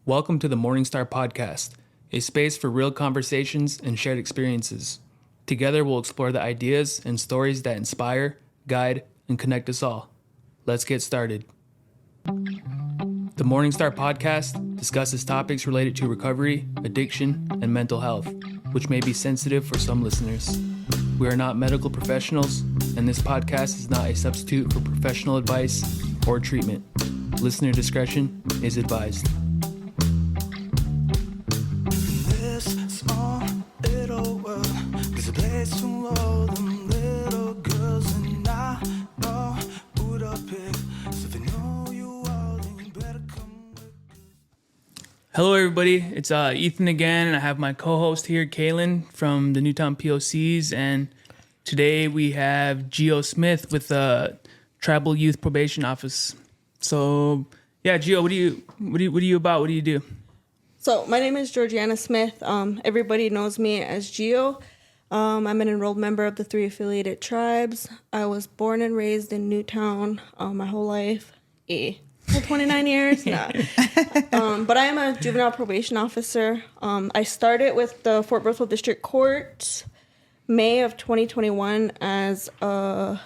Welcome to the Morningstar Podcast, a space for real conversations and shared experiences. Together, we'll explore the ideas and stories that inspire, guide, and connect us all. Let's get started. The Morningstar Podcast discusses topics related to recovery, addiction, and mental health, which may be sensitive for some listeners. We are not medical professionals, and this podcast is not a substitute for professional advice or treatment. Listener discretion is advised. Hello, everybody. It's Ethan again, and I have my co-host here, Kaylin, from the Newtown POCs. And today we have Geo Smith with the Tribal Youth Probation Office. So, yeah, Geo, what are you about? What do you do? So my name is Georgiana Smith. Everybody knows me as Geo. I'm an enrolled member of the 3 affiliated tribes. I was born and raised in Newtown my whole life. 29 years? Nah. But I am a juvenile probation officer. I started with the Fort Berthold District Court May of 2021 as a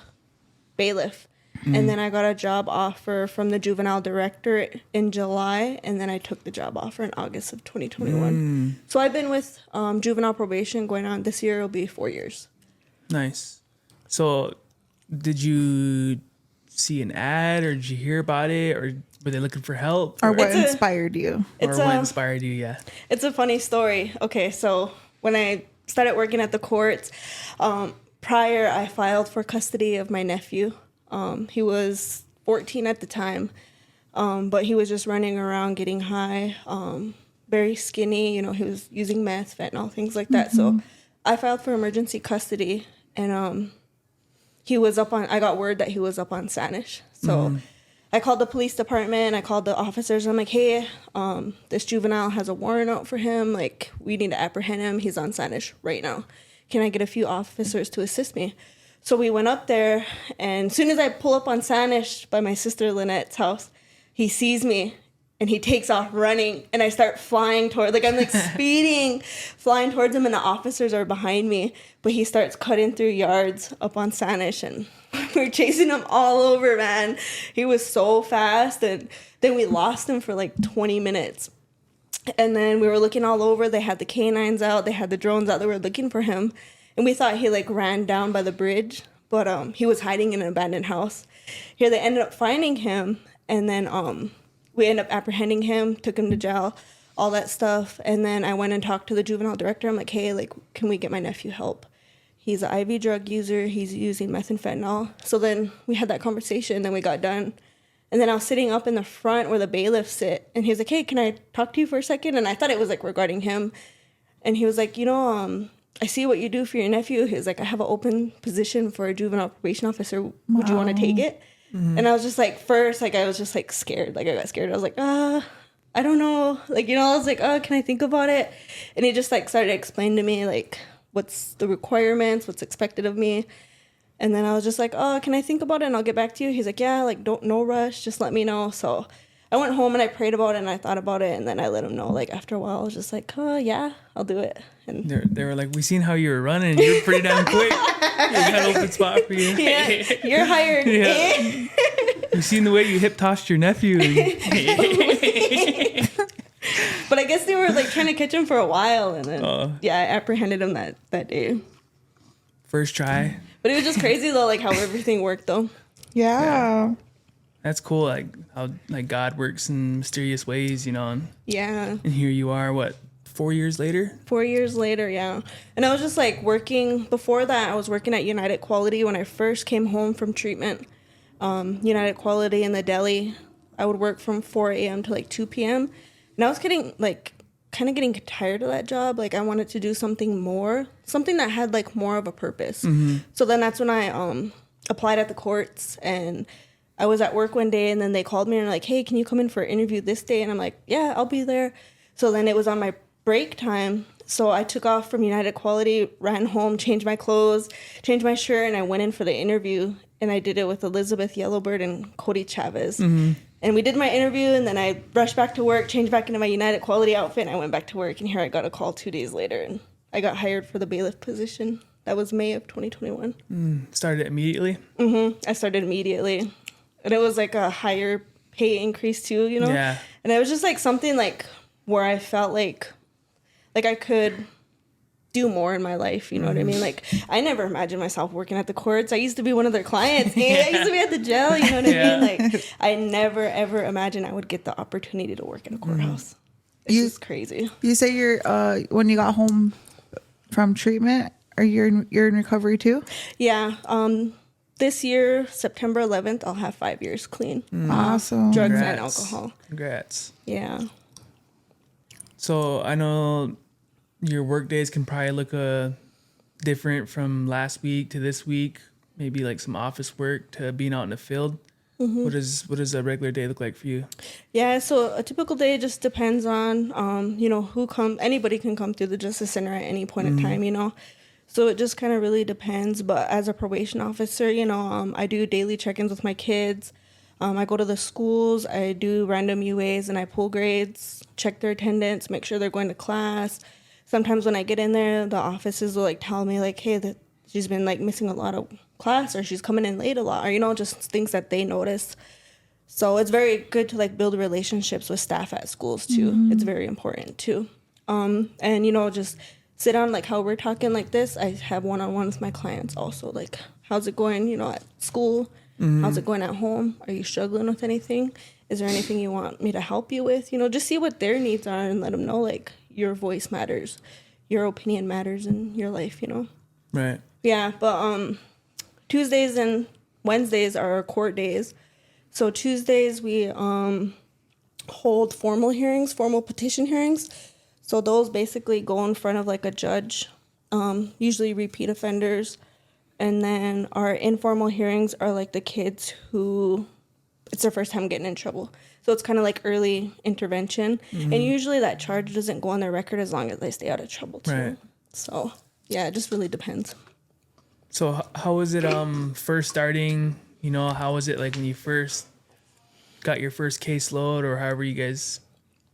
bailiff. And then I got a job offer from the juvenile director in July, and then I took the job offer in August of 2021. So I've been with juvenile probation going on this year. It'll be 4 years. Nice. So did you see an ad, or did you hear about it, or were they looking for help? Or what inspired you? What inspired you, yeah. It's a funny story. Okay, so when I started working at the courts, prior I filed for custody of my nephew. He was 14 at the time, but he was just running around getting high, very skinny. You know, he was using meth, fentanyl, things like that. So I filed for emergency custody, and I got word that he was up on Sanish. So I called the police department. I called the officers. I'm like, hey, this juvenile has a warrant out for him. Like, we need to apprehend him. He's on Sanish right now. Can I get a few officers to assist me? So we went up there, and as soon as I pull up on Sanish by my sister Lynette's house, he sees me, and he takes off running, and I start flying I'm like speeding, flying towards him, and the officers are behind me, but he starts cutting through yards up on Sanish, and we're chasing him all over, man. He was so fast, and then we lost him for like 20 minutes. And then we were looking all over. They had the canines out. They had the drones out. They were looking for him. And we thought he ran down by the bridge, but he was hiding in an abandoned house. Here they ended up finding him, and then we ended up apprehending him, took him to jail, all that stuff. And then I went and talked to the juvenile director. I'm like, hey, can we get my nephew help? He's an IV drug user. He's using meth and fentanyl. So then we had that conversation, then we got done. And then I was sitting up in the front where the bailiffs sit, and he was like, hey, can I talk to you for a second? And I thought it was regarding him. And he was like, I see what you do for your nephew. He was like, I have an open position for a juvenile probation officer. Would you want to take it? And I was just first, I was just scared. I got scared. I was like, I don't know. I was like, can I think about it? And he just started explaining to me what's the requirements, what's expected of me. And then I was just like, can I think about it and I'll get back to you? He's like, yeah, no rush. Just let me know. So I went home and I prayed about it and I thought about it, and then I let him know. After a while, I was just like, yeah, I'll do it. And they were like, we seen how you were running. You were pretty damn quick. We got an open spot for you. Yeah, you're hired. Yeah. We seen the way you hip tossed your nephew. But I guess they were trying to catch him for a while, and then I apprehended him that day. First try. But it was just crazy though, how everything worked though. Yeah. That's cool, how God works in mysterious ways, And, yeah. And here you are, 4 years later? 4 years later, yeah. And I was just working, before that I was working at United Quality when I first came home from treatment. United Quality in the deli. I would work from 4 a.m. to 2 p.m. And I was getting kind of getting tired of that job. I wanted to do something more, something that had more of a purpose. So then that's when I applied at the courts, and I was at work one day, and then they called me and were like, hey, can you come in for an interview this day? And I'm like, yeah, I'll be there. So then it was on my break time. So I took off from United Quality, ran home, changed my clothes, changed my shirt, and I went in for the interview. And I did it with Elizabeth Yellowbird and Cody Chavez. And we did my interview, and then I rushed back to work, changed back into my United Quality outfit, and I went back to work. And here I got a call 2 days later, and I got hired for the bailiff position. That was May of 2021. Started immediately? I started immediately. And it was like a higher pay increase too, you know? Yeah. And it was just like something like where I felt like I could do more in my life, you know what I mean? Like, I never imagined myself working at the courts. I used to be one of their clients. I used to be at the jail, you know what I mean? Like, I never, ever imagined I would get the opportunity to work in a courthouse. It's just crazy. You say you're when you got home from treatment, you're in recovery too? Yeah. This year, September 11th, I'll have 5 years clean. Awesome. Drugs Congrats. and alcohol. Congrats. Yeah. So I know your work days can probably look different from last week to this week. Maybe like some office work to being out in the field. What does a regular day look like for you? Yeah, so a typical day just depends on, you know, who come. Anybody can come through the Justice Center at any point in time, you know. So it just kind of really depends. But as a probation officer, you know, I do daily check-ins with my kids. I go to the schools. I do random UAs and I pull grades, check their attendance, make sure they're going to class. Sometimes when I get in there, the offices will like tell me like, hey, that she's been like missing a lot of class, or she's coming in late a lot, or, you know, just things that they notice. So it's very good to like build relationships with staff at schools too. It's very important too. And, you know, just sit down like how we're talking like this. I have one-on-one with my clients also. Like, how's it going, you know, at school? How's it going at home? Are you struggling with anything? Is there anything you want me to help you with? You know, just see what their needs are and let them know like your voice matters, your opinion matters in your life, you know? Right. Yeah, but Tuesdays and Wednesdays are our court days. So Tuesdays we hold formal hearings, formal petition hearings. So those basically go in front of like a judge, usually repeat offenders. And then our informal hearings are like the kids who it's their first time getting in trouble. So it's kind of like early intervention. And usually that charge doesn't go on their record as long as they stay out of trouble too. Right. So yeah, it just really depends. So how was it first starting? You know, how was it like when you first got your first caseload, or however you guys,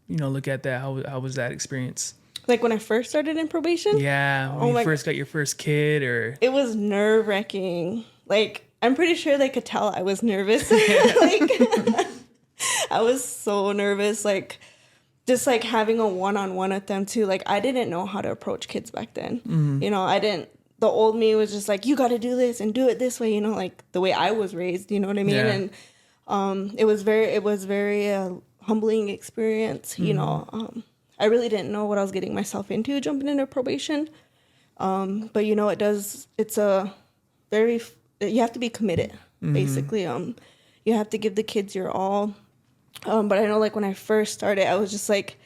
you know, look at that? How was that experience? Like when I first started in probation? Yeah, when you first got your first kid, or... It was nerve-wracking. Like, I'm pretty sure they could tell I was nervous. Like, I was so nervous. Like, just like having a one-on-one with them too. Like, I didn't know how to approach kids back then. You know, the old me was just like, you got to do this and do it this way, you know, like the way I was raised, you know what I mean? Yeah. And it was very humbling experience, you know. I really didn't know what I was getting myself into jumping into probation. But, you know, it's a very, you have to be committed, basically. You have to give the kids your all. But I know, like, when I first started, I was just like,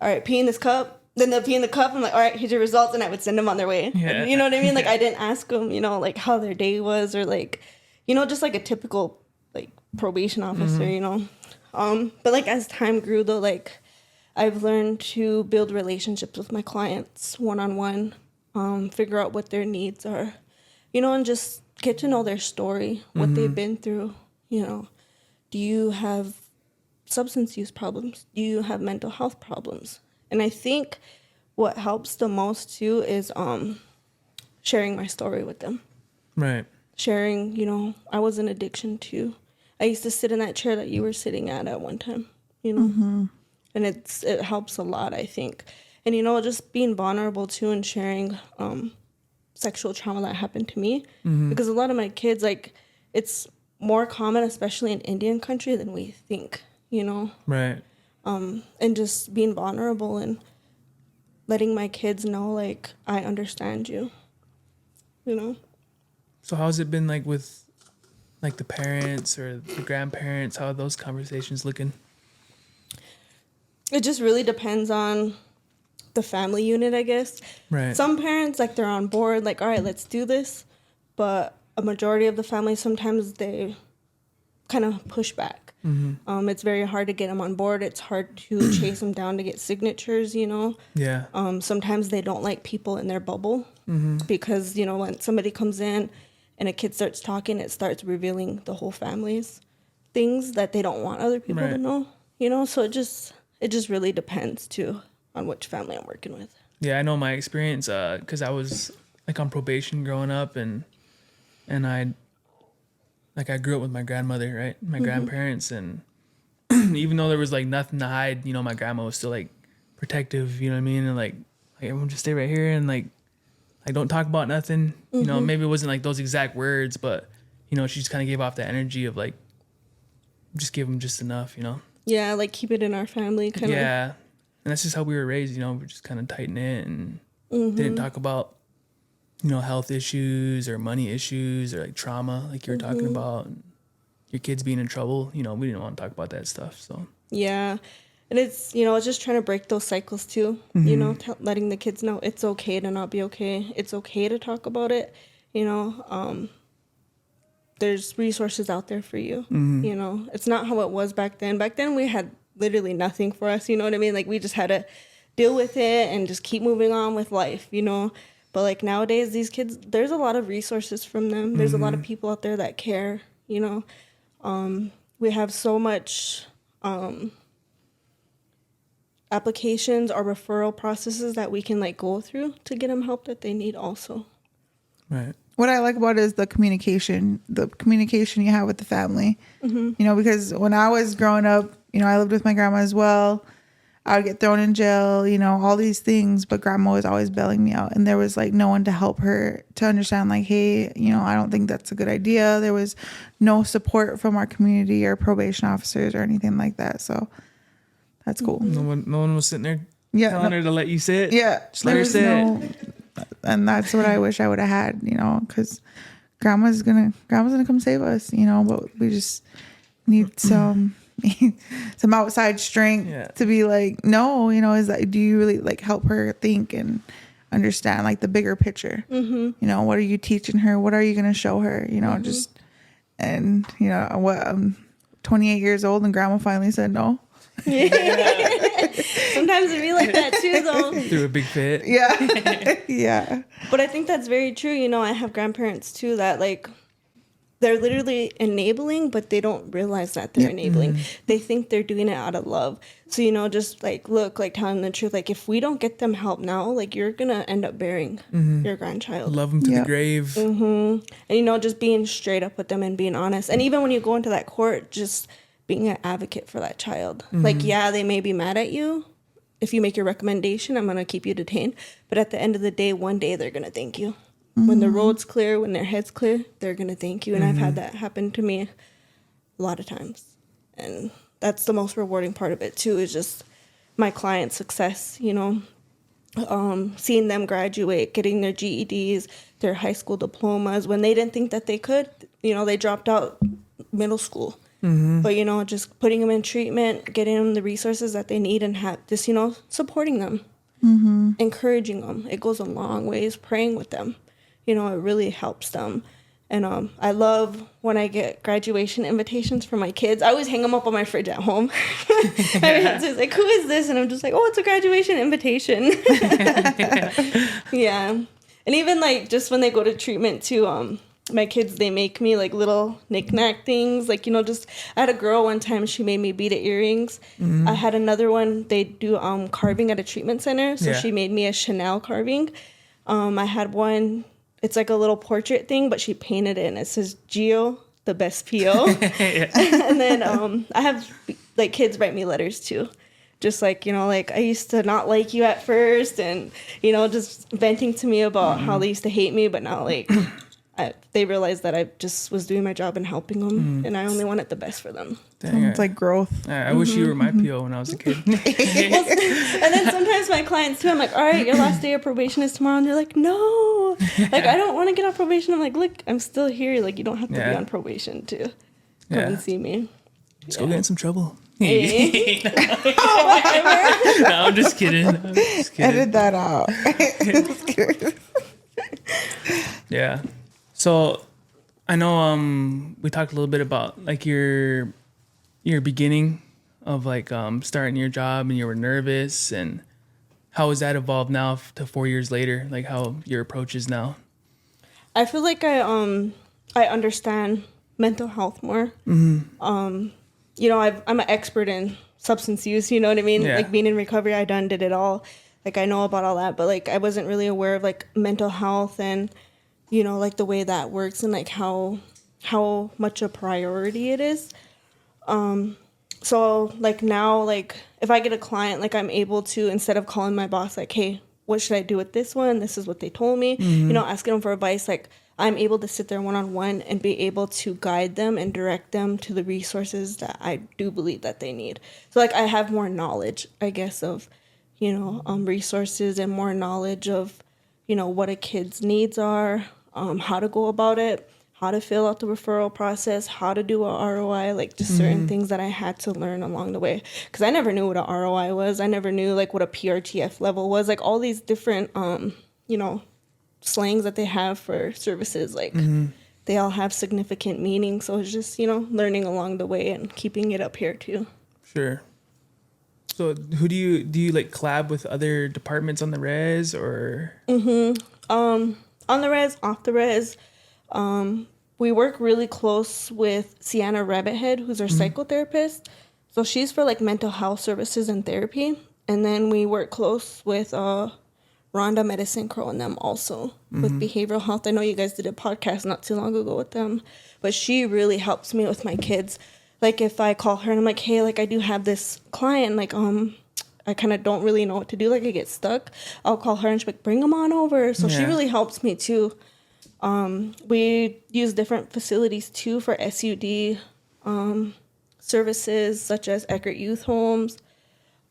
all right, pee in this cup. Then they'll pee in the cup. I'm like, all right, here's your results. And I would send them on their way. Yeah. You know what I mean? Like, I didn't ask them, you know, like, how their day was, or, like, you know, just like a typical, like, probation officer, you know. But, like, as time grew, though, like, I've learned to build relationships with my clients one-on-one, figure out what their needs are, you know, and just get to know their story, what they've been through, you know. Do you have substance use problems? Do you have mental health problems? And I think what helps the most, too, is sharing my story with them. Right. Sharing, you know, I was in addiction, too. I used to sit in that chair that you were sitting at one time, you know. And it helps a lot, I think. And, you know, just being vulnerable, too, and sharing sexual trauma that happened to me. Because a lot of my kids, like, it's more common, especially in Indian country, than we think, you know? Right. And just being vulnerable and letting my kids know, like, I understand you, you know? So how's it been, like, with, like, the parents or the grandparents? How are those conversations looking? It just really depends on the family unit, I guess. Right. Some parents, like, they're on board, like, all right, let's do this. But a majority of the family, sometimes they kind of push back. It's very hard to get them on board. It's hard to chase them down to get signatures, you know. Yeah. Sometimes they don't like people in their bubble because, you know, when somebody comes in and a kid starts talking, it starts revealing the whole family's things that they don't want other people to Right. know, you know? So it just really depends too on which family I'm working with. Yeah, I know my experience because I was like on probation growing up, and I grew up with my grandmother, right? My grandparents, and even though there was like nothing to hide, you know, my grandma was still like protective, you know what I mean? And like everyone just stay right here and like don't talk about nothing. You know, maybe it wasn't like those exact words, but you know, she just kind of gave off the energy of like just give them just enough, you know? Yeah, like keep it in our family kind of. Yeah. And that's just how we were raised, you know, we just kind of tighten it and didn't talk about, you know, health issues or money issues or like trauma, like you were talking about, your kids being in trouble. You know, we didn't want to talk about that stuff. So, Yeah. And it's, you know, it's just trying to break those cycles too, you know, letting the kids know it's okay to not be okay. It's okay to talk about it, you know. There's resources out there for you, you know. It's not how it was back then. Back then we had literally nothing for us, you know what I mean? Like we just had to deal with it and just keep moving on with life, you know. But like nowadays, these kids, there's a lot of resources from them. There's a lot of people out there that care, you know. We have so much applications or referral processes that we can like go through to get them help that they need also. right. What I like about it is the communication you have with the family. You know, because when I was growing up, you know, I lived with my grandma as well. I would get thrown in jail, you know, all these things, but grandma was always bailing me out. And there was like no one to help her to understand like, hey, you know, I don't think that's a good idea. There was no support from our community or probation officers or anything like that. So that's cool. No one was sitting there Yeah, telling her to let you sit. Yeah. Just let her there's sit. And that's what I wish I would have had, you know, because grandma's gonna come save us, you know, but we just need some outside strength to be like, no, you know, is that, do you really like help her think and understand like the bigger picture? You know, what are you teaching her? What are you gonna show her? You know, just, and you know what, I'm 28 years old and grandma finally said no. Sometimes it be like that too, though. Threw a big fit. Yeah. Yeah. But I think that's very true. You know, I have grandparents too that like they're literally enabling, but they don't realize that they're enabling. They think they're doing it out of love. So, you know, just like look, like telling the truth. Like if we don't get them help now, like you're gonna end up burying your grandchild. Love them to the grave. And you know, just being straight up with them and being honest. And even when you go into that court, just being an advocate for that child. Like, yeah, they may be mad at you. If you make your recommendation, I'm going to keep you detained. But at the end of the day, one day they're going to thank you. When the road's clear, when their head's clear, they're going to thank you. And I've had that happen to me a lot of times. And that's the most rewarding part of it, too, is just my client's success, you know. Seeing them graduate, getting their GEDs, their high school diplomas. When they didn't think that they could, you know, they dropped out middle school. But, you know, just putting them in treatment, getting them the resources that they need and have just, you know, supporting them, encouraging them. It goes a long ways, praying with them. You know, it really helps them. And I love when I get graduation invitations for my kids. I always hang them up on my fridge at home. My sister's like, who is this? And I'm just like, oh, it's a graduation invitation. Yeah. And even like just when they go to treatment too, my kids, they make me like little knick-knack things. Like, you know, just I had a girl one time, she made me beaded earrings. I had another one, they do carving at a treatment center. So she made me a Chanel carving. I had one, it's like a little portrait thing, but she painted it and it says Geo, the best PO. And then I have like kids write me letters too. Just like, you know, like I used to not like you at first and, you know, just venting to me about how they used to hate me, but now like they realized that I just was doing my job and helping them, and I only wanted the best for them. Dang, It's like growth. I wish you were my PO when I was a kid. And then sometimes my clients too, I'm like, all right, your last day of probation is tomorrow. And they're like, no, like, I don't want to get on probation. I'm like, look, I'm still here. Like, you don't have to be on probation to come and see me. Let's go get in some trouble. Hey. No, I'm just kidding. Edit that out. Yeah. So I know we talked a little bit about like your beginning of like starting your job and you were nervous, and how has that evolved now to 4 years later, like how your approach is now? I feel like I understand mental health more. You know, I'm an expert in substance use, you know what I mean? Yeah. Like being in recovery, did it all. Like I know about all that, but like I wasn't really aware of like mental health and, you know, like the way that works and like how much a priority it is. So like now, like if I get a client, like I'm able to, instead of calling my boss, like, hey, what should I do with this one? This is what they told me, you know, asking them for advice. Like I'm able to sit there one-on-one and be able to guide them and direct them to the resources that I do believe that they need. So like I have more knowledge, I guess, of, you know, resources and more knowledge of, you know, what a kid's needs are, how to go about it, how to fill out the referral process, how to do a ROI, like just certain things that I had to learn along the way. Because I never knew what a ROI was. I never knew like what a PRTF level was. Like all these different, you know, slangs that they have for services, like they all have significant meaning. So it's just, you know, learning along the way and keeping it up here too. Sure. So who do you like collab with other departments on the res or? On the res, off the res, we work really close with Sienna Rabbithead, who's our psychotherapist. So she's for like mental health services and therapy. And then we work close with Rhonda Medicine Crow and them also with behavioral health. I know you guys did a podcast not too long ago with them, but she really helps me with my kids. Like if I call her and I'm like, hey, like I do have this client, like I kind of don't really know what to do, like I get stuck, I'll call her and she's like, bring them on over. So she really helps me too. We use different facilities too for SUD services such as Eckert Youth Homes,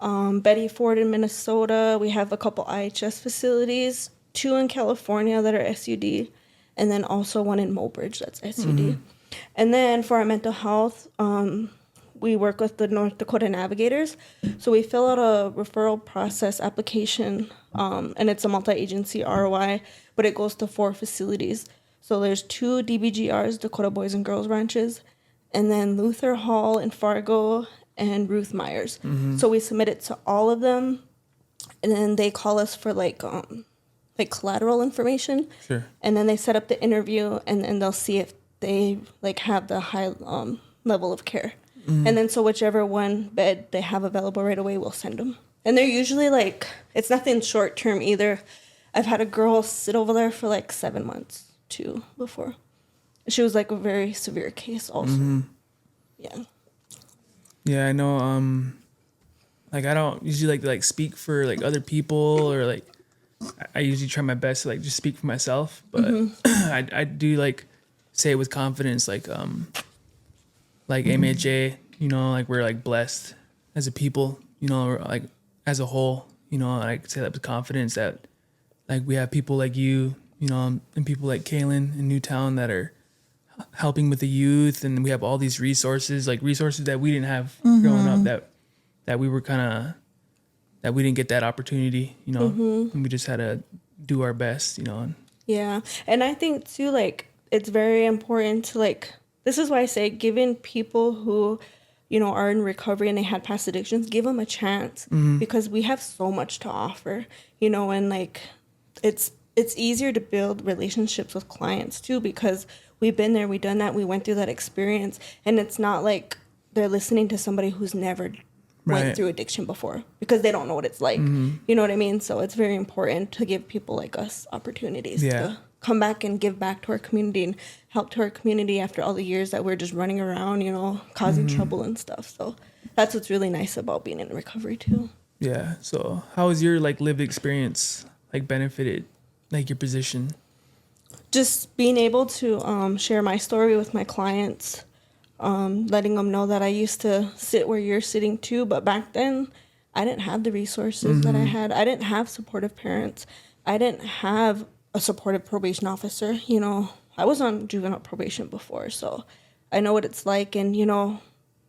Betty Ford in Minnesota. We have a couple IHS facilities, 2 in California that are SUD, and then also one in Mobridge that's SUD. And then for our mental health, we work with the North Dakota Navigators. So we fill out a referral process application, and it's a multi-agency ROI, but it goes to 4 facilities. So there's 2 DBGRs, Dakota Boys and Girls Ranches, and then Luther Hall in Fargo and Ruth Myers. So we submit it to all of them, and then they call us for like collateral information. Sure. And then they set up the interview, and then they'll see if they like have the high level of care. And then so whichever one bed they have available right away, we'll send them. And they're usually like, it's nothing short term either. I've had a girl sit over there for like 7 months too before. She was like a very severe case also. Yeah. Yeah, I know. Like I don't usually like to like speak for like other people or like I usually try my best to like just speak for myself, but I do like say it with confidence, like MHA, you know, like we're like blessed as a people, you know, like as a whole, you know, I say that with confidence that like we have people like you know, and people like Kaylin in Newtown that are helping with the youth, and we have all these resources, like resources that we didn't have growing up, that we were kind of, that we didn't get that opportunity, you know, and we just had to do our best, you know. Yeah. And I think too, like, it's very important to like, this is why I say giving people who, you know, are in recovery and they had past addictions, give them a chance because we have so much to offer, you know, and like it's easier to build relationships with clients too because we've been there, we've done that, we went through that experience, and it's not like they're listening to somebody who's never went through addiction before because they don't know what it's like. You know what I mean? So it's very important to give people like us opportunities to come back and give back to our community and help to our community after all the years that we're just running around, you know, causing trouble and stuff. So that's what's really nice about being in recovery too. Yeah. So how has your like lived experience like benefited like your position? Just being able to share my story with my clients, letting them know that I used to sit where you're sitting too, but back then I didn't have the resources that I had. I didn't have supportive parents. I didn't have a supportive probation officer. You know, I was on juvenile probation before, so I know what it's like. And, you know,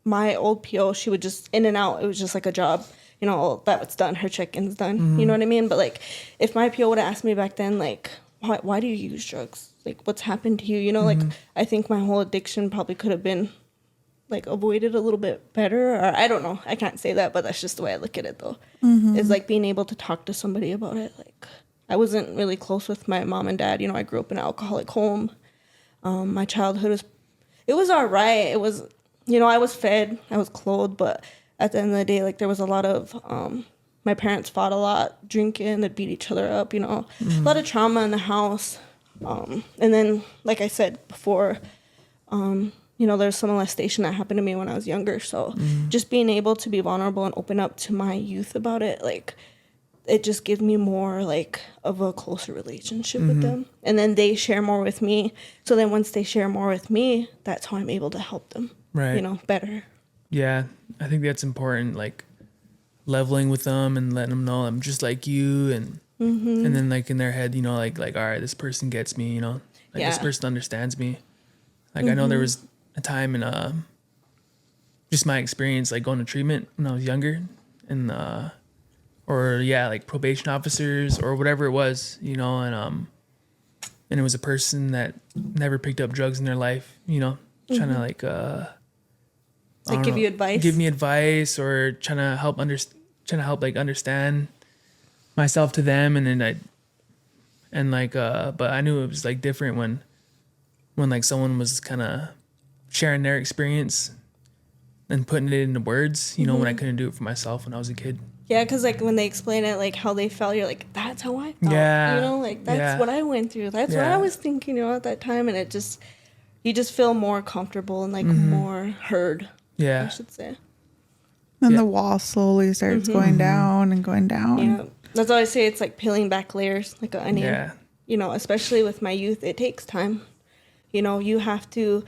my old PO, she would just in and out. It was just like a job. You know, that was done. Her check-in's done. You know what I mean? But, like, if my PO would have asked me back then, like, why do you use drugs? Like, what's happened to you? You know, like, I think my whole addiction probably could have been, like, avoided a little bit better. Or I don't know. I can't say that, but that's just the way I look at it, though. Is, like, being able to talk to somebody about it. Like, I wasn't really close with my mom and dad. You know, I grew up in an alcoholic home. My childhood was it was all right. It was, I was fed, I was clothed, but at the end of the day, like, there was a lot of, my parents fought a lot, drinking, they'd beat each other up, a lot of trauma in the house. And then, like I said before, there's some molestation that happened to me when I was younger. So just being able to be vulnerable and open up to my youth about it, like, it just gives me more, like, of a closer relationship with them. And then they share more with me. So then once they share more with me, that's how I'm able to help them, better. Yeah, I think that's important, like, leveling with them and letting them know I'm just like you, and then, like, in their head, like all right, this person gets me, this person understands me. Like, I know there was a time in just my experience, like, going to treatment when I was younger, and like probation officers or whatever it was, and it was a person that never picked up drugs in their life, trying to like give you advice, give me advice, or trying to help like understand myself to them. And then but I knew it was like different when like someone was kind of sharing their experience and putting it into words, when I couldn't do it for myself when I was a kid. Yeah, because, like, when they explain it, like, how they felt, you're like, that's how I felt. Yeah. Like, that's what I went through. That's what I was thinking, at that time. And you just feel more comfortable and, like, more heard. Yeah. I should say. And the wall slowly starts going down and going down. Yeah. That's why I say it's like peeling back layers, like an onion. Yeah. Especially with my youth, it takes time. You have to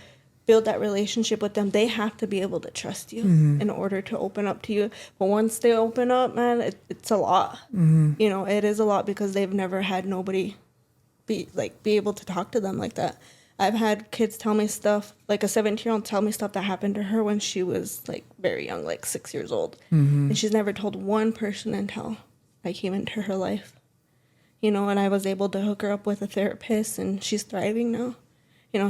build that relationship with them. They have to be able to trust you in order to open up to you. But once they open up, man, it's a lot. It is a lot because they've never had nobody be able to talk to them like that. I've had kids tell me stuff, like a 17-year-old tell me stuff that happened to her when she was, like, very young, like 6 years old. And she's never told one person until I came into her life. And I was able to hook her up with a therapist, and she's thriving now.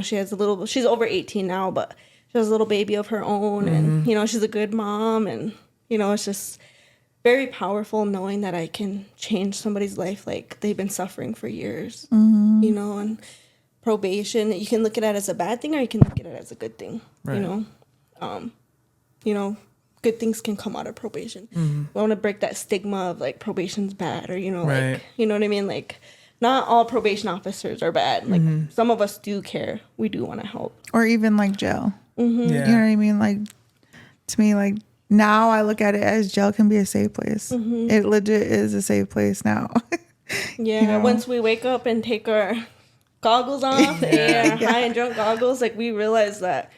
She's over 18 now, but she has a little baby of her own, and, she's a good mom, and, it's just very powerful knowing that I can change somebody's life. Like, they've been suffering for years, and probation, you can look at it as a bad thing or you can look at it as a good thing, right. Good things can come out of probation. I want to break that stigma of, like, probation's bad, or, right. like, you know what I mean? Like, not all probation officers are bad. Like, some of us do care. We do want to help. Or even, like, jail. Yeah. You know what I mean? Like, to me, like, now I look at it as jail can be a safe place. It legit is a safe place now. Yeah, once we wake up and take our goggles off, and high and drunk goggles, like, we realize that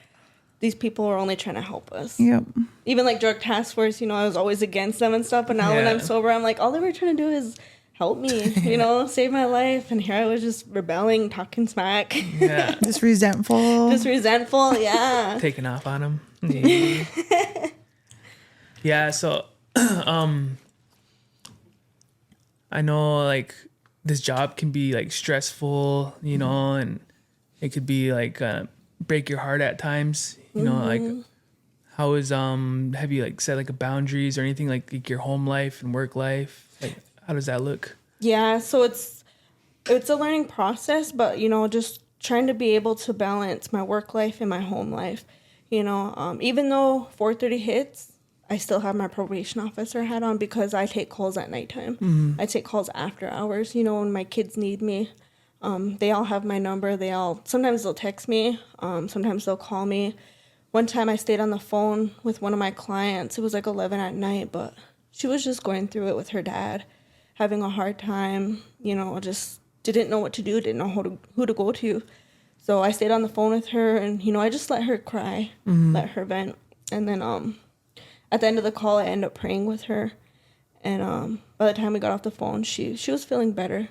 these people are only trying to help us. Yep. Even, like, drug task force, I was always against them and stuff, but now when I'm sober, I'm like, all they were trying to do is help me, save my life. And here I was just rebelling, talking smack. Yeah. Just resentful, yeah. Taking off on them. Yeah, so I know, like, this job can be, like, stressful, and it could be, like, break your heart at times, like, how is have you, like, set, like, a boundaries or anything, like your home life and work life? Like, how does that look? Yeah, so it's a learning process, but, just trying to be able to balance my work life and my home life. Even though 4:30 hits, I still have my probation officer hat on because I take calls at nighttime. I take calls after hours, when my kids need me. They all have my number. Sometimes they'll text me. Sometimes they'll call me. One time I stayed on the phone with one of my clients. It was like 11 at night, but she was just going through it with her dad, having a hard time, just didn't know what to do, didn't know who to go to. So I stayed on the phone with her, and, I just let her cry, let her vent. And then at the end of the call, I ended up praying with her. And by the time we got off the phone, she was feeling better,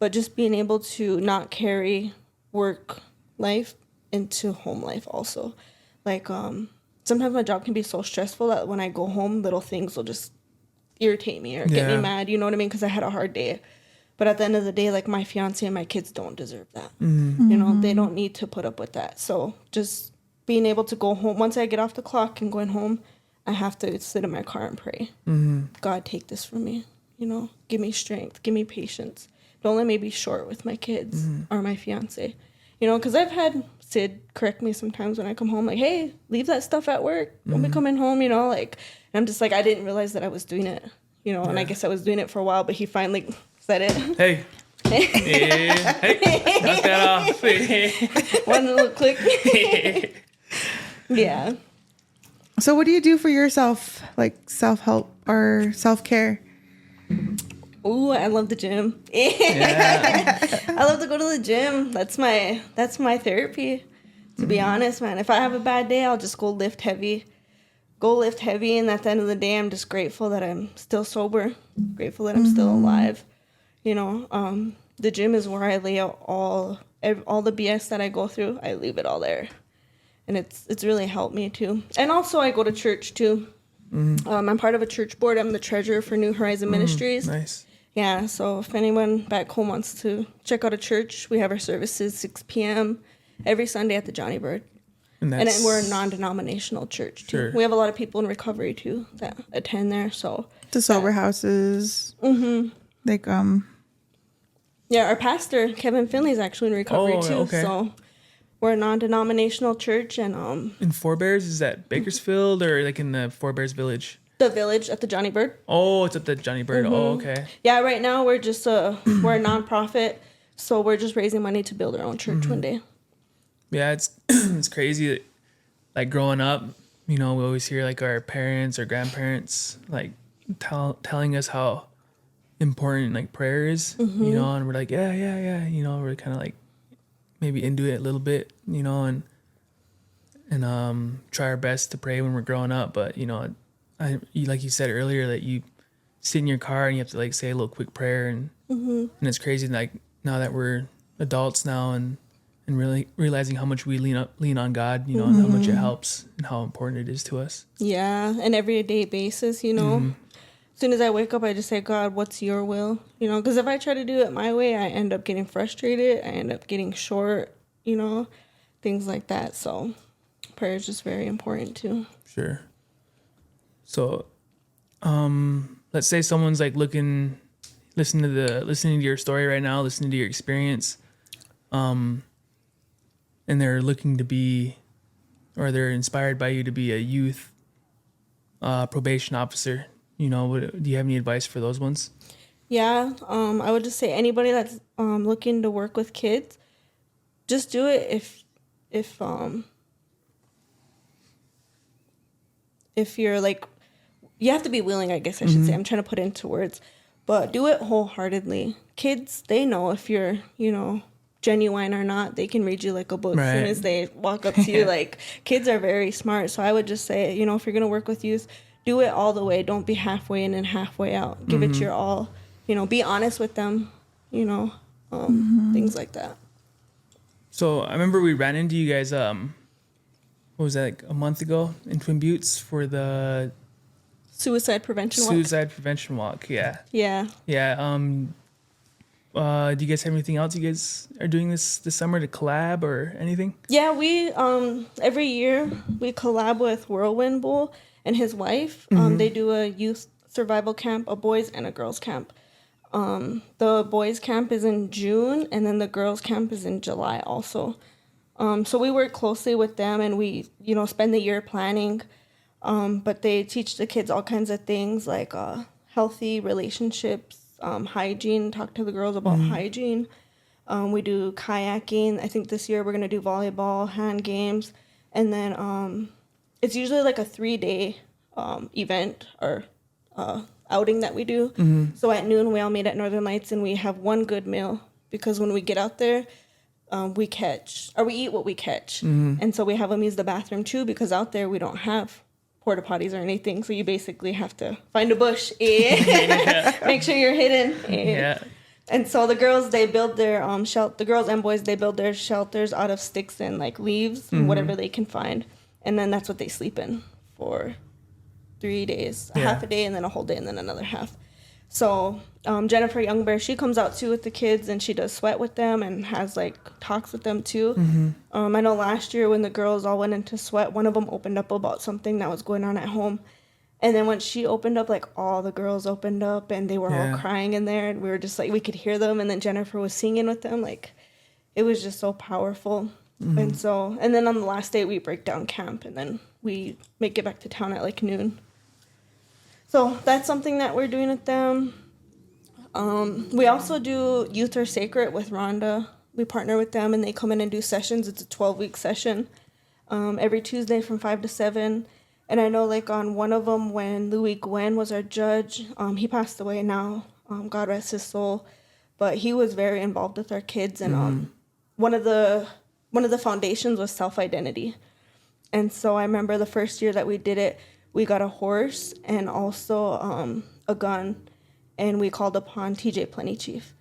But just being able to not carry work life into home life also. Like, sometimes my job can be so stressful that when I go home, little things will just irritate me or get me mad, you know what I mean? Because I had a hard day. But at the end of the day, like, my fiance and my kids don't deserve that. They don't need to put up with that. So just being able to go home, once I get off the clock and going home, I have to sit in my car and pray. God, take this from me. Give me strength, give me patience. Don't let me be short with my kids or my fiance. You know, because I've had Sid correct me sometimes when I come home, like, hey, leave that stuff at work. Don't be coming home, you know, like, and I'm just like, I didn't realize that I was doing it, you know, and I guess I was doing it for a while, but he finally said it. Hey. Yeah. Hey. Knock that off. One little click. Yeah. So what do you do for yourself, like self-help or self-care? Ooh, I love the gym. Yeah. I love to go to the gym. That's my therapy. To be honest, man. If I have a bad day, I'll just go lift heavy. And at the end of the day, I'm just grateful that I'm still sober. Grateful that I'm still alive. You know, the gym is where I lay out all the BS that I go through. I leave it all there. And it's really helped me too. And also I go to church too. I'm part of a church board. I'm the treasurer for New Horizon Ministries. Nice. Yeah, so if anyone back home wants to check out a church, we have our services 6 p.m. every Sunday at the Johnny Bird. And then we're a non-denominational church too. Sure. We have a lot of people in recovery too that attend there. So The sober houses. Like yeah, our pastor Kevin Finley is actually in recovery too. Okay. So we're a non-denominational church, and in Forebears, is that Bakersfield or like in the Forebears Village? the village at the Johnny Bird. Oh, it's at the Johnny Bird. Oh, okay. Yeah, right now we're just we're a nonprofit, so we're just raising money to build our own church one day. Yeah, it's it's crazy that, like, growing up, you know, we always hear like our parents or grandparents like telling us how important like prayer is, you know, and we're like, yeah, you know, we're kind of like maybe into it a little bit, you know, and try our best to pray when we're growing up. But, you know, like you said earlier, that you sit in your car and you have to like say a little quick prayer, and it's crazy, like, now that we're adults now and really realizing how much we lean on God, you know, and how much it helps and how important it is to us. Yeah, an everyday basis, you know. As soon as I wake up, I just say, God, what's your will? You know, because if I try to do it my way, I end up getting frustrated. I end up getting short, you know, things like that. So prayer is just very important too. Sure. So, let's say someone's like listening to your story right now, listening to your experience, and they're looking to be, or they're inspired by you to be a youth probation officer. You know, do you have any advice for those ones? Yeah, I would just say anybody that's looking to work with kids, just do it if you're like, you have to be willing, I guess I should say. I'm trying to put it into words, but do it wholeheartedly. Kids, they know if you're, you know, genuine or not. They can read you like a book as soon as they walk up to you. Like, kids are very smart. So I would just say, you know, if you're going to work with youth, do it all the way. Don't be halfway in and halfway out. Give it your all. You know, be honest with them, you know, things like that. So I remember we ran into you guys, what was that, like a month ago in Twin Buttes for the Suicide prevention walk. Yeah. Yeah. Yeah. Do you guys have anything else you guys are doing this summer to collab or anything? Yeah, we every year we collab with Whirlwind Bull and his wife. They do a youth survival camp, a boys and a girls camp. The boys camp is in June, and then the girls camp is in July also. So we work closely with them, and we, you know, spend the year planning. But they teach the kids all kinds of things like healthy relationships, hygiene, talk to the girls about hygiene. We do kayaking. I think this year we're going to do volleyball, hand games. And then it's usually like a 3-day event or outing that we do. So at noon, we all meet at Northern Lights and we have one good meal, because when we get out there, we eat what we catch. And so we have them use the bathroom too, because out there we don't have porta potties or anything. So you basically have to find a bush, make sure you're hidden. And so the girls, they build their the girls and boys, they build their shelters out of sticks and like leaves and whatever they can find. And then that's what they sleep in for 3 days, a half a day and then a whole day and then another half. So Jennifer Youngbear, she comes out too with the kids and she does sweat with them and has like talks with them too. I know last year when the girls all went into sweat, one of them opened up about something that was going on at home. And then when she opened up, like all the girls opened up and they were all crying in there, and we were just like, we could hear them. And then Jennifer was singing with them. Like, it was just so powerful. And then on the last day we break down camp, and then we make it back to town at like noon. So that's something that we're doing with them. We also do Youth Are Sacred with Rhonda. We partner with them, and they come in and do sessions. It's a 12-week session every Tuesday from 5 to 7. And I know, like, on one of them, when Louis Gwen was our judge, he passed away now. God rest his soul. But he was very involved with our kids. And one of the foundations was self-identity. And so I remember the first year that we did it, we got a horse and also a gun. And we called upon TJ Plenty Chief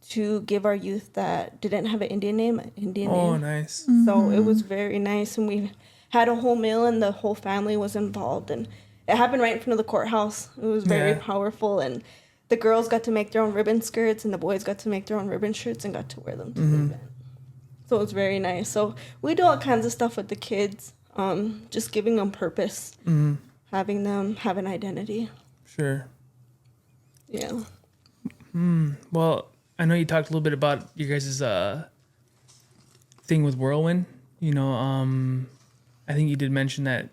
to give our youth that didn't have an Indian name an Indian name. Oh, nice. So it was very nice. And we had a whole meal, and the whole family was involved. And it happened right in front of the courthouse. It was very powerful. And the girls got to make their own ribbon skirts, and the boys got to make their own ribbon shirts and got to wear them to the event. So it was very nice. So we do all kinds of stuff with the kids, just giving them purpose, having them have an identity. Sure. Yeah. Well, I know you talked a little bit about your guys' thing with Whirlwind. You know, I think you did mention that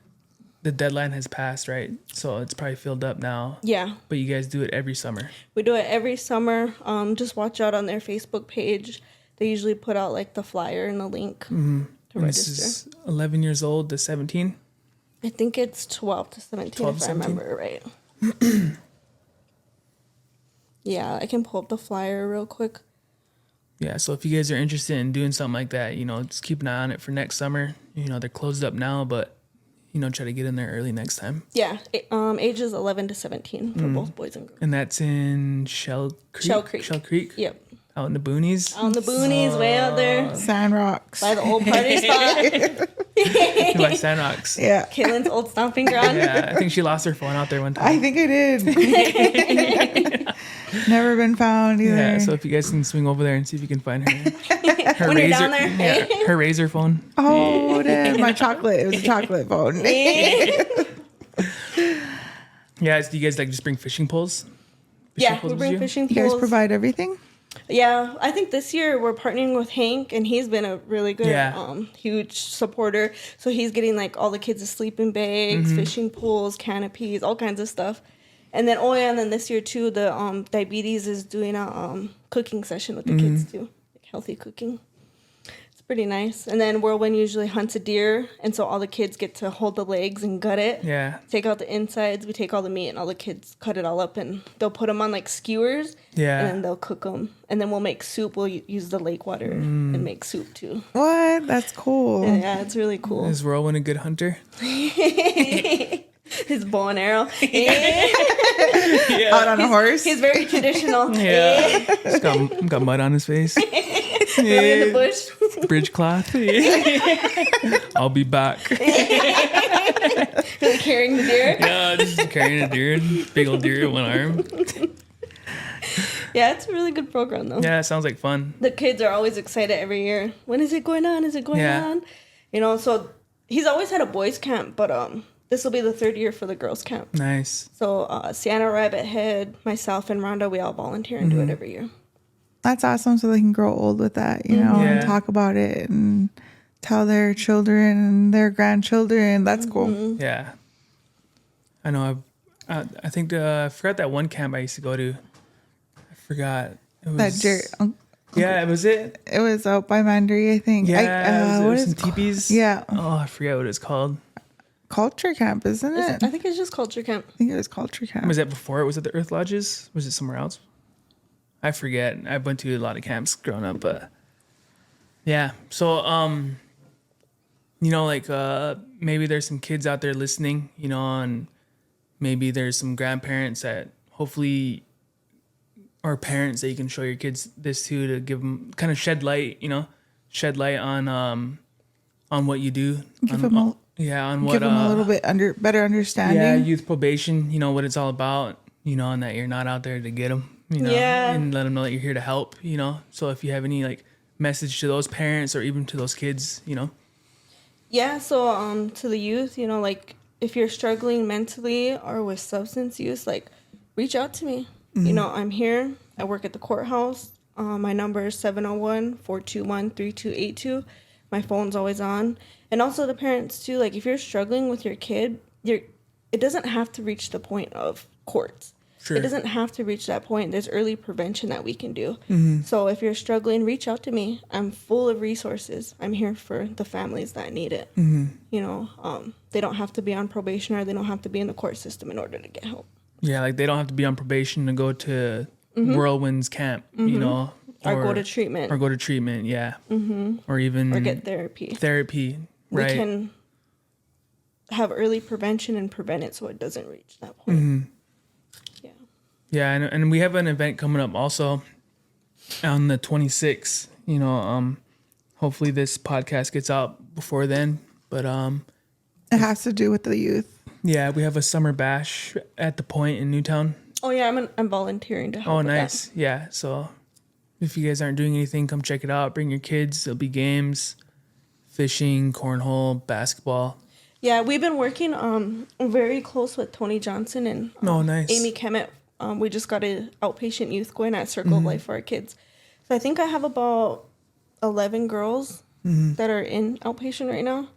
the deadline has passed, right? So it's probably filled up now. Yeah. But you guys do it every summer. We do it every summer. Just watch out on their Facebook page. They usually put out like the flyer and the link to register. This is 11 years old to 17. I think it's 12 to 17 12 if to I 17? remember right. Yeah, I can pull up the flyer real quick. Yeah, so if you guys are interested in doing something like that, you know, just keep an eye on it for next summer. You know, they're closed up now, but, you know, try to get in there early next time. Yeah, ages 11 to 17 for both boys and girls. And that's in Shell Creek? Shell Creek. Shell Creek? Yep. Out in the boonies? Out in the boonies, way out there. Sand Rocks. By the old party spot. By Sand Rocks. Yeah. Kaylin's old stomping ground. Yeah, I think she lost her phone out there one time. I think I did. Never been found either. Yeah, so if you guys can swing over there and see if you can find her When you're down there. yeah, her razor phone. Oh, it is. My chocolate. It was a chocolate phone. Yeah, do you guys like just bring fishing poles? Yeah, Poles we with bring you? fishing You guys poles. provide everything? Yeah, I think this year we're partnering with Hank, and he's been a really good, huge supporter. So he's getting like all the kids' sleeping bags, fishing poles, canopies, all kinds of stuff. And then, and then this year too, the diabetes is doing a cooking session with the kids too, like healthy cooking. It's pretty nice. And then Whirlwind usually hunts a deer, and so all the kids get to hold the legs and gut it. Yeah. Take out the insides. We take all the meat, and all the kids cut it all up, and they'll put them on like skewers. Yeah. And then they'll cook them, and then we'll make soup. We'll use the lake water and make soup too. What? That's cool. Yeah, it's really cool. Is Whirlwind a good hunter? His bow and arrow. Out on a horse? He's very traditional. Yeah. He's got mud on his face. Really in the bush. Bridge cloth. I'll be back. Really carrying the deer. Yeah, just carrying a deer. Big old deer in one arm. Yeah, it's a really good program though. Yeah, it sounds like fun. The kids are always excited every year. When is it going on? Is it going on? You know, so he's always had a boys camp, but this will be the third year for the girls camp. Nice. So Sienna Rabbit Head, myself, and Rhonda, we all volunteer and do it every year. That's awesome. So they can grow old with that, you know, and talk about it and tell their children and their grandchildren. That's cool. Yeah. I know. I think I forgot that one camp I used to go to. I forgot. It was, yeah, was it? It was out by Mandarin, I think. Yeah, what it was is some teepees. Yeah. Oh, I forget what it's called. Culture camp, isn't it? I think it's just culture camp. I think it was culture camp. Was that before it was at the Earth Lodges? Was it somewhere else? I forget. I went to a lot of camps growing up, but yeah. So, you know, like maybe there's some kids out there listening, you know, and maybe there's some grandparents that hopefully, or parents that you can show your kids this to give them kind of shed light on what you do. Give them a little bit better understanding. Yeah, youth probation, you know, what it's all about, you know, and that you're not out there to get them, you know, and let them know that you're here to help, you know. So if you have any like message to those parents or even to those kids, you know. Yeah, so to the youth, you know, like if you're struggling mentally or with substance use, like reach out to me. You know, I'm here. I work at the courthouse. My number is 701-421-3282. My phone's always on. And also the parents too, like if you're struggling with your kid, it doesn't have to reach the point of courts. Sure. It doesn't have to reach that point. There's early prevention that we can do. Mm-hmm. So if you're struggling, reach out to me. I'm full of resources. I'm here for the families that need it. Mm-hmm. You know, they don't have to be on probation or they don't have to be in the court system in order to get help. Yeah, like they don't have to be on probation to go to Whirlwinds camp, you know. Or go to treatment. Or go to treatment, yeah. Mm-hmm. Or even... Or get therapy. Therapy, right. We can have early prevention and prevent it so it doesn't reach that point. Mm-hmm. Yeah. Yeah, and we have an event coming up also on the 26th. You know, hopefully this podcast gets out before then. But it has to do with the youth. Yeah, we have a summer bash at the Point in Newtown. Oh yeah, I'm volunteering to help. Oh, with nice. that. Yeah, so if you guys aren't doing anything, come check it out. Bring your kids. There'll be games, fishing, cornhole, basketball. Yeah, we've been working very close with Tony Johnson and nice. Amy Kemet. We just got an outpatient youth going at Circle of Life for our kids. So I think I have about 11 girls that are in outpatient right now.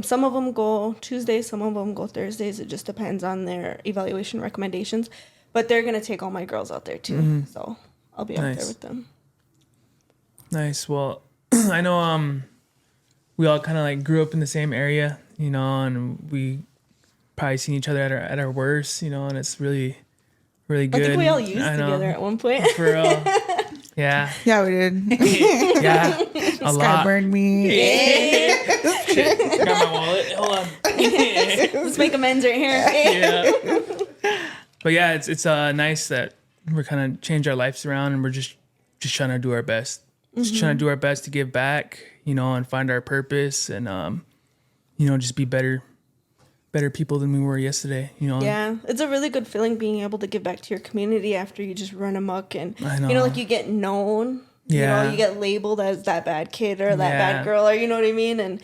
Some of them go Tuesdays, some of them go Thursdays. It just depends on their evaluation recommendations. But they're going to take all my girls out there too. So I'll be out there with them. Nice. Well, I know we all kind of like grew up in the same area, you know, and we probably seen each other at our worst, you know, and it's really, really good. I think we all used together at one point. For real. Yeah. Yeah, we did. Yeah. A This lot. guy burned me. Shit. Got my wallet. Hold on. Let's make amends right here. Yeah. But yeah, it's nice that we're kind of change our lives around and we're just trying to do our best. Just trying to do our best to give back, you know, and find our purpose and, you know, just be better people than we were yesterday, you know? Yeah, it's a really good feeling being able to give back to your community after you just run amok and, I know. you know, like you get known, Yeah. you know, you get labeled as that bad kid or that bad girl or, you know what I mean? And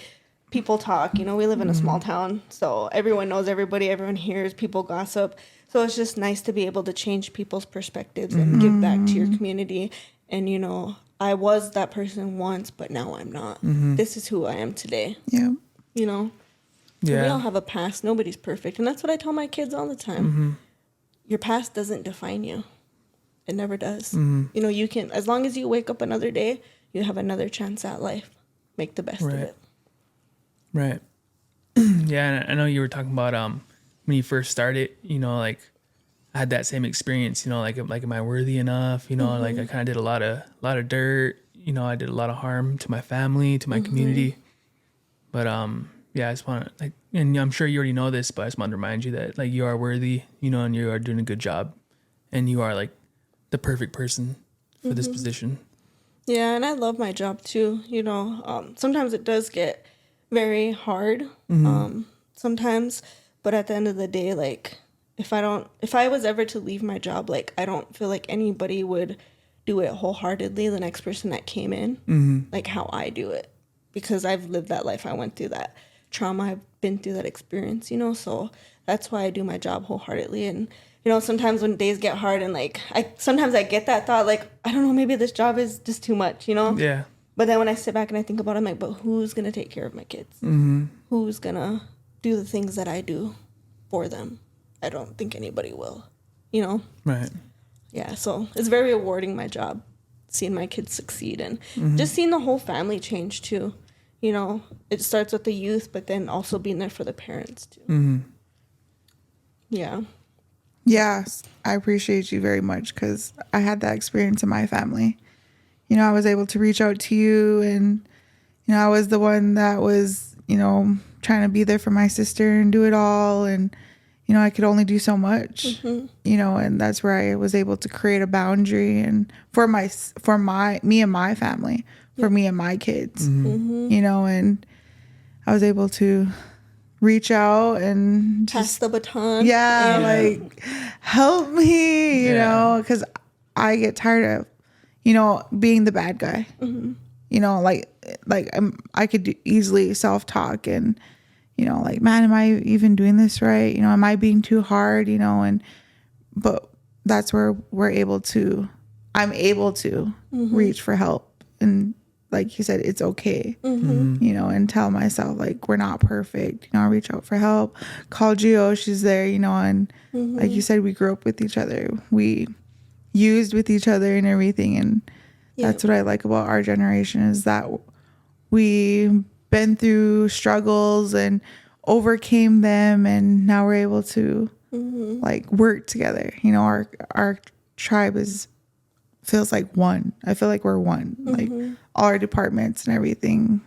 people talk, you know, we live in a small town, so everyone knows everybody, everyone hears, people gossip. So it's just nice to be able to change people's perspectives and give back to your community. And, you know, I was that person once, but now I'm not. This is who I am today. Yeah. You know? Yeah. We all have a past. Nobody's perfect. And that's what I tell my kids all the time. Your past doesn't define you. It never does. You know, you can, as long as you wake up another day, you have another chance at life. Make the best of it. Right. Yeah, and I know you were talking about when you first started, you know, like I had that same experience, you know, like am I worthy enough? You know, like I kind of did a lot of dirt, you know, I did a lot of harm to my family, to my community. But yeah, I just want to like, and I'm sure you already know this, but I just want to remind you that like you are worthy, you know, and you are doing a good job, and you are like the perfect person for this position. Yeah, and I love my job too. You know, sometimes it does get very hard. Sometimes, but at the end of the day, like if I was ever to leave my job, like I don't feel like anybody would do it wholeheartedly. The next person that came in, like how I do it, because I've lived that life. I went through that trauma. I've been through that experience, you know, so that's why I do my job wholeheartedly. And, you know, sometimes when days get hard and like, sometimes I get that thought, like, I don't know, maybe this job is just too much, you know? Yeah. But then when I sit back and I think about it, I'm like, but who's going to take care of my kids? Who's going to do the things that I do for them? I don't think anybody will, you know? Right. Yeah, so it's very rewarding, my job, seeing my kids succeed and just seeing the whole family change too. You know, it starts with the youth, but then also being there for the parents too. Yeah. Yes, I appreciate you very much because I had that experience in my family. You know, I was able to reach out to you and, you know, I was the one that was, you know, trying to be there for my sister and do it all. And, you know, I could only do so much, you know, and that's where I was able to create a boundary and for me and my family, for me and my kids, you know, and I was able to reach out and Pass just the baton. Yeah, like help me, you know, because I get tired of, you know, being the bad guy. You know, like I could easily self-talk and, you know, like, man, am I even doing this right? You know, am I being too hard? You know, but that's where we're able to I'm able to reach for help. And like you said, it's okay, you know, and tell myself like, we're not perfect, you know, I'll reach out for help, call Geo, she's there, you know, and like you said, we grew up with each other. We used with each other and everything. And that's what I like about our generation is that we been through struggles and overcame them, and now we're able to like work together. You know, our tribe feels like one. I feel like we're one, like all our departments and everything.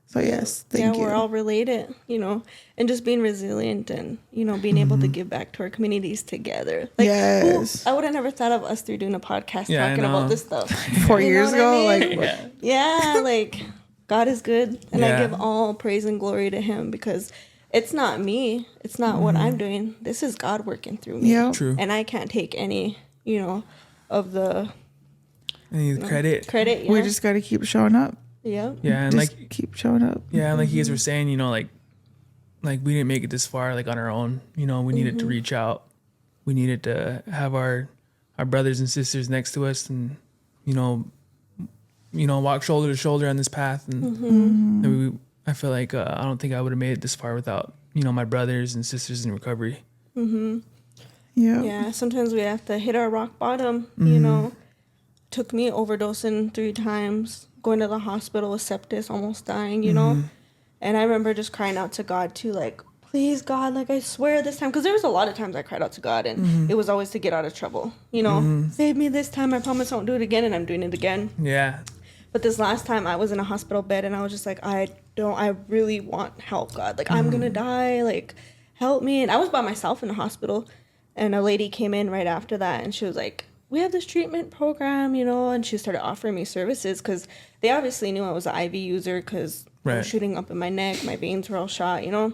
So yes, thank you. We're all related, you know, and just being resilient and, you know, being able to give back to our communities together. Like, yes. I would have never thought of us through doing a podcast talking about this stuff. 4 years ago, I mean? like like God is good, and I give all praise and glory to Him, because it's not me, it's not what I'm doing. This is God working through me. Yep. True. And I can't take any, you know, of the credit. credit. we just got to keep showing up. Yeah. Yeah, and Just like keep showing up. yeah, and like you guys were saying, you know, like we didn't make it this far like on our own. You know, we needed to reach out. We needed to have our brothers and sisters next to us, and you know, walk shoulder to shoulder on this path. And I feel like I don't think I would have made it this far without, you know, my brothers and sisters in recovery. Yeah, sometimes we have to hit our rock bottom, you know. Took me overdosing 3 times, going to the hospital with sepsis, almost dying, you know. And I remember just crying out to God too, like, please God, like, I swear this time, because there was a lot of times I cried out to God, and it was always to get out of trouble, you know. Save me this time, I promise I won't do it again, and I'm doing it again. Yeah. But this last time I was in a hospital bed, and I was just like, I really want help, God. Like, I'm gonna die, like, help me. And I was by myself in the hospital, and a lady came in right after that, and she was like, we have this treatment program, you know, and she started offering me services, because they obviously knew I was an IV user, because I was shooting up in my neck, my veins were all shot, you know.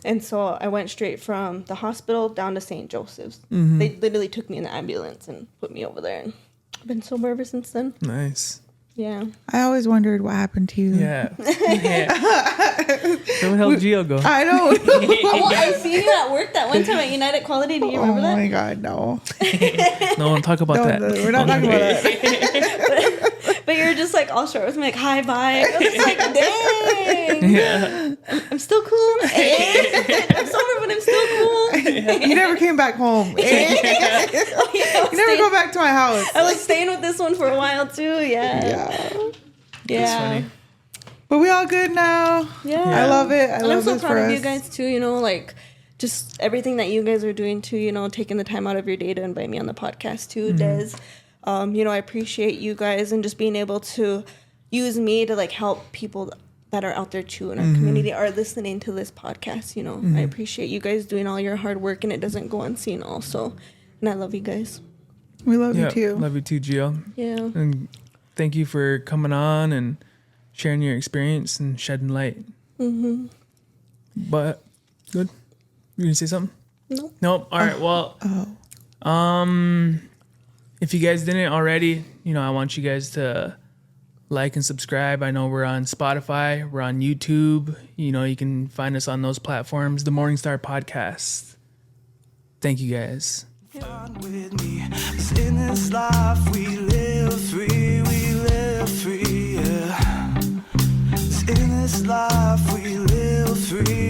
And so I went straight from the hospital down to St. Joseph's. They literally took me in the ambulance and put me over there, and I've been sober ever since then. Nice. Yeah. I always wondered what happened to you. Yeah. So where the hell did Geo go? I know. Well, I seen you at work that one time at United Quality. Do you remember that? Oh my God, no. No, don't talk about that. We're not talking about that. But you're just like all short with me, like, hi, bye. I was like, dang. Yeah. I'm still cool. I'm sober, but I'm still cool. You never came back home. You never go back to my house. I was staying with this one for a while too. Yeah. That's funny. But we all good now. Yeah. I love it. And I'm so proud of you guys too, you know, like just everything that you guys are doing too, you know, taking the time out of your day to invite me on the podcast too, Des. You know, I appreciate you guys, and just being able to use me to like help people that are out there too in our community are listening to this podcast, you know. I appreciate you guys doing all your hard work, and it doesn't go unseen also. And I love you guys. We love you too. Love you too, Geo. Yeah. And thank you for coming on and sharing your experience and shedding light. But good. You gonna say something? Nope. All right. Well, if you guys didn't already, you know, I want you guys to like and subscribe. I know we're on Spotify, we're on YouTube. You know, you can find us on those platforms. The Morningstar Podcast. Thank you guys. With me, 'cause in this life we live free, yeah. 'Cause in this life we live free.